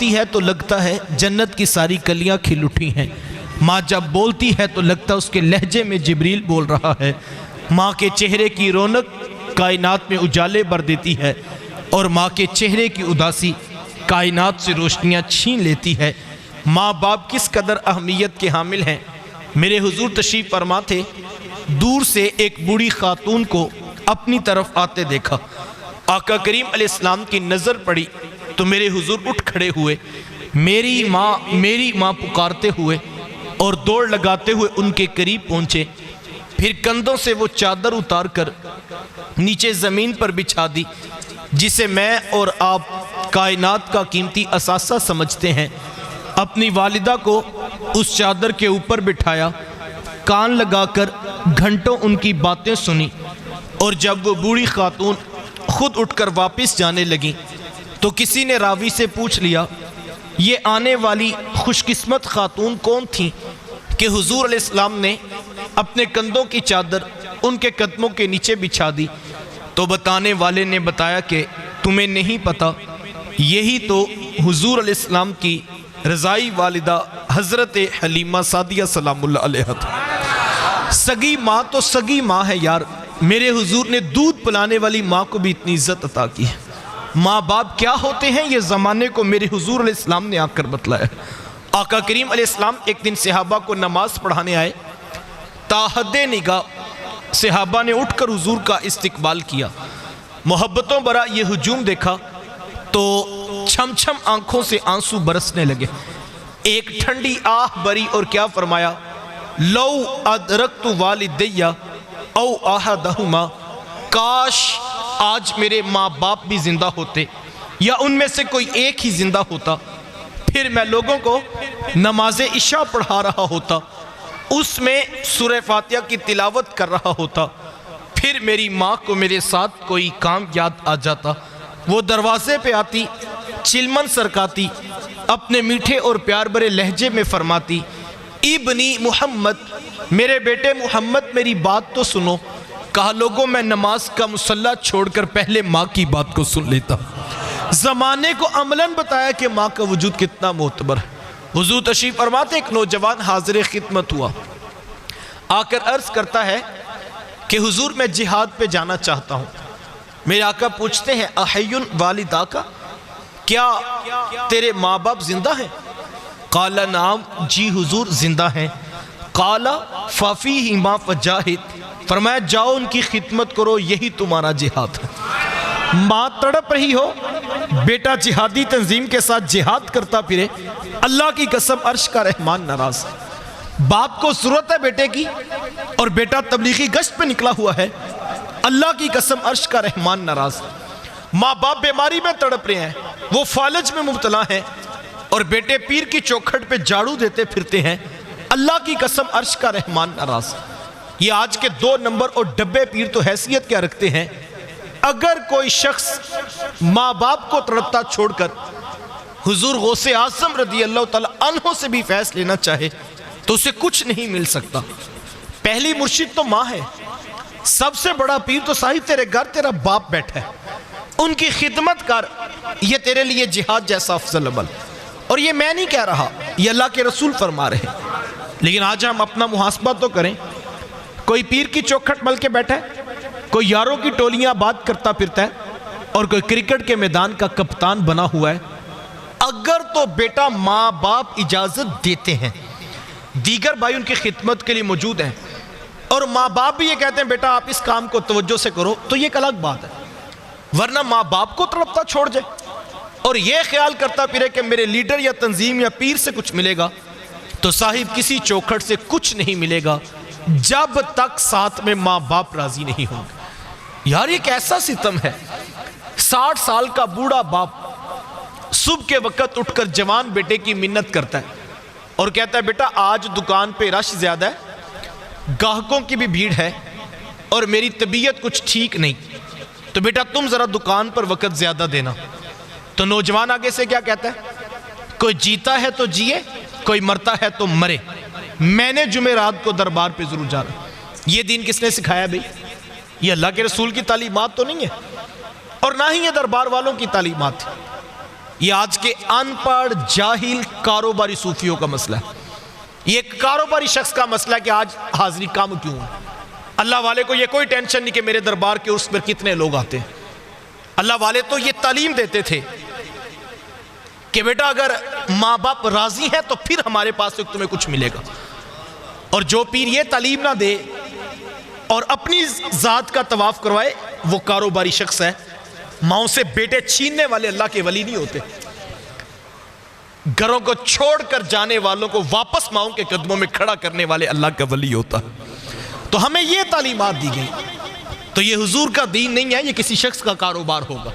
ہے تو لگتا ہے جنت کی ساری کلیاں کھل اٹھی ہیں۔ ماں جب بولتی ہے تو لگتا ہے اس کے لہجے میں جبریل بول رہا ہے۔ ماں کے چہرے کی رونق کائنات میں اجالے بھر دیتی ہے، اور ماں کے چہرے کی اداسی کائنات سے روشنیاں چھین لیتی ہے۔ ماں باپ کس قدر اہمیت کے حامل ہیں۔ میرے حضور تشریف فرما تھے، دور سے ایک بوڑھی خاتون کو اپنی طرف آتے دیکھا۔ آقا کریم علیہ السلام کی نظر پڑی تو میرے حضور اٹھ کھڑے ہوئے، میری ماں پکارتے ہوئے اور دوڑ لگاتے ہوئے ان کے قریب پہنچے۔ پھر کندھوں سے وہ چادر اتار کر نیچے زمین پر بچھا دی، جسے میں اور آپ کائنات کا قیمتی اثاثہ سمجھتے ہیں۔ اپنی والدہ کو اس چادر کے اوپر بٹھایا، کان لگا کر گھنٹوں ان کی باتیں سنی، اور جب وہ بوڑھی خاتون خود اٹھ کر واپس جانے لگی تو کسی نے راوی سے پوچھ لیا، یہ آنے والی خوش قسمت خاتون کون تھی کہ حضور علیہ السلام نے اپنے کندھوں کی چادر ان کے قدموں کے نیچے بچھا دی؟ تو بتانے والے نے بتایا کہ تمہیں نہیں پتا، یہی تو حضور علیہ السلام کی رضائی والدہ حضرت حلیمہ سعدیہ سلام اللہ علیہ تھا۔ سگی ماں تو سگی ماں ہے یار، میرے حضور نے دودھ پلانے والی ماں کو بھی اتنی عزت عطا کی ہے۔ ماں باپ کیا ہوتے ہیں یہ زمانے کو میرے حضور علیہ السلام نے آ کر بتلایا۔ آقا کریم علیہ السلام ایک دن صحابہ کو نماز پڑھانے آئے، تاحد نگاہ صحابہ نے اٹھ کر حضور کا استقبال کیا۔ محبتوں برا یہ ہجوم دیکھا تو چھم چھم آنکھوں سے آنسو برسنے لگے۔ ایک ٹھنڈی آہ بری اور کیا فرمایا، لو ادرکت والدیہ او احدہما، کاش آج میرے ماں باپ بھی زندہ ہوتے یا ان میں سے کوئی ایک ہی زندہ ہوتا، پھر میں لوگوں کو نماز عشاء پڑھا رہا ہوتا، اس میں سورہ فاتحہ کی تلاوت کر رہا ہوتا، پھر میری ماں کو میرے ساتھ کوئی کام یاد آ جاتا، وہ دروازے پہ آتی، چلمن سرکاتی، اپنے میٹھے اور پیار بھرے لہجے میں فرماتی، ابنی محمد، میرے بیٹے محمد میری بات تو سنو۔ کہا لوگوں میں نماز کا مصلی چھوڑ کر پہلے ماں کی بات کو سن لیتا۔ زمانے کو عملاً بتایا کہ ماں کا وجود کتنا معتبر ہے۔ حضور تشریف فرماتے ایک نوجوان حاضر خدمت ہوا، آ کر عرض کرتا ہے کہ حضور میں جہاد پہ جانا چاہتا ہوں۔ میرے آقا پوچھتے ہیں احیٌ والدہ کا، کیا تیرے ماں باپ زندہ ہیں؟ قال نعم، جی حضور زندہ ہیں۔ قال ففیہما فجاہد، فرمایا جاؤ ان کی خدمت کرو، یہی تمہارا جہاد ہے۔ ماں تڑپ رہی ہو، بیٹا جہادی تنظیم کے ساتھ جہاد کرتا پھرے، اللہ کی قسم عرش کا رحمان ناراض ہے۔ باپ کو ضرورت ہے بیٹے کی اور بیٹا تبلیغی گشت پہ نکلا ہوا ہے، اللہ کی قسم عرش کا رحمان ناراض ہے۔ ماں باپ بیماری میں تڑپ رہے ہیں، وہ فالج میں مبتلا ہیں، اور بیٹے پیر کی چوکھٹ پہ جھاڑو دیتے پھرتے ہیں، اللہ کی قسم عرش کا رحمان ناراض ہے۔ یہ آج کے 2 نمبر اور ڈبے پیر تو حیثیت کیا رکھتے ہیں؟ اگر کوئی شخص ماں باپ کو تڑپتا چھوڑ کر حضور غوث اعظم رضی اللہ تعالی عنہ سے بھی فیض لینا چاہے تو اسے کچھ نہیں مل سکتا۔ پہلی مرشد تو ماں ہے، سب سے بڑا پیر تو صاحب تیرے گھر تیرا باپ بیٹھا ہے، ان کی خدمت کر، یہ تیرے لیے جہاد جیسا افضل عمل۔ اور یہ میں نہیں کہہ رہا، یہ اللہ کے رسول فرما رہے ہیں۔ لیکن آج ہم اپنا محاسبہ تو کریں، کوئی پیر کی چوکھٹ مل کے بیٹھا ہے، کوئی یاروں کی ٹولیاں بات کرتا پھرتا ہے، اور کوئی کرکٹ کے میدان کا کپتان بنا ہوا ہے۔ اگر تو بیٹا ماں باپ اجازت دیتے ہیں، دیگر بھائی ان کی خدمت کے لیے موجود ہیں، اور ماں باپ بھی یہ کہتے ہیں بیٹا آپ اس کام کو توجہ سے کرو، تو یہ ایک الگ بات ہے۔ ورنہ ماں باپ کو تڑپتا چھوڑ جائے اور یہ خیال کرتا پھرے کہ میرے لیڈر یا تنظیم یا پیر سے کچھ ملے گا، تو صاحب کسی چوکھٹ سے کچھ نہیں ملے گا جب تک ساتھ میں ماں باپ راضی نہیں ہوں گے۔ یار یہ کیسا ستم ہے، 60 سال کا بوڑھا باپ صبح کے وقت اٹھ کر جوان بیٹے کی منت کرتا ہے اور کہتا ہے بیٹا آج دکان پہ رش زیادہ ہے، گاہکوں کی بھی بھیڑ ہے، اور میری طبیعت کچھ ٹھیک نہیں، تو بیٹا تم ذرا دکان پر وقت زیادہ دینا۔ تو نوجوان آگے سے کیا کہتا ہے، کوئی جیتا ہے تو جیے، کوئی مرتا ہے تو مرے، میں نے جمعرات کو دربار پہ ضرور جانا۔ یہ دین کس نے سکھایا بھئی؟ یہ اللہ کے رسول کی تعلیمات تو نہیں ہے، اور نہ ہی یہ دربار والوں کی تعلیمات ہے۔ یہ آج کے ان پڑھ جاہل کاروباری صوفیوں کا مسئلہ ہے. یہ ایک کاروباری شخص کا مسئلہ ہے کہ آج حاضری کم کیوں ہے. اللہ والے کو یہ کوئی ٹینشن نہیں کہ میرے دربار کے اس پر کتنے لوگ آتے ہیں. اللہ والے تو یہ تعلیم دیتے تھے کہ بیٹا اگر ماں باپ راضی ہیں تو پھر ہمارے پاس سے تمہیں کچھ ملے گا. اور جو پیر یہ تعلیم نہ دے اور اپنی ذات کا طواف کروائے وہ کاروباری شخص ہے. ماؤں سے بیٹے چھیننے والے اللہ کے ولی نہیں ہوتے. گھروں کو چھوڑ کر جانے والوں کو واپس ماؤں کے قدموں میں کھڑا کرنے والے اللہ کا ولی ہوتا. تو ہمیں یہ تعلیمات دی گئی. تو یہ حضور کا دین نہیں ہے، یہ کسی شخص کا کاروبار ہوگا.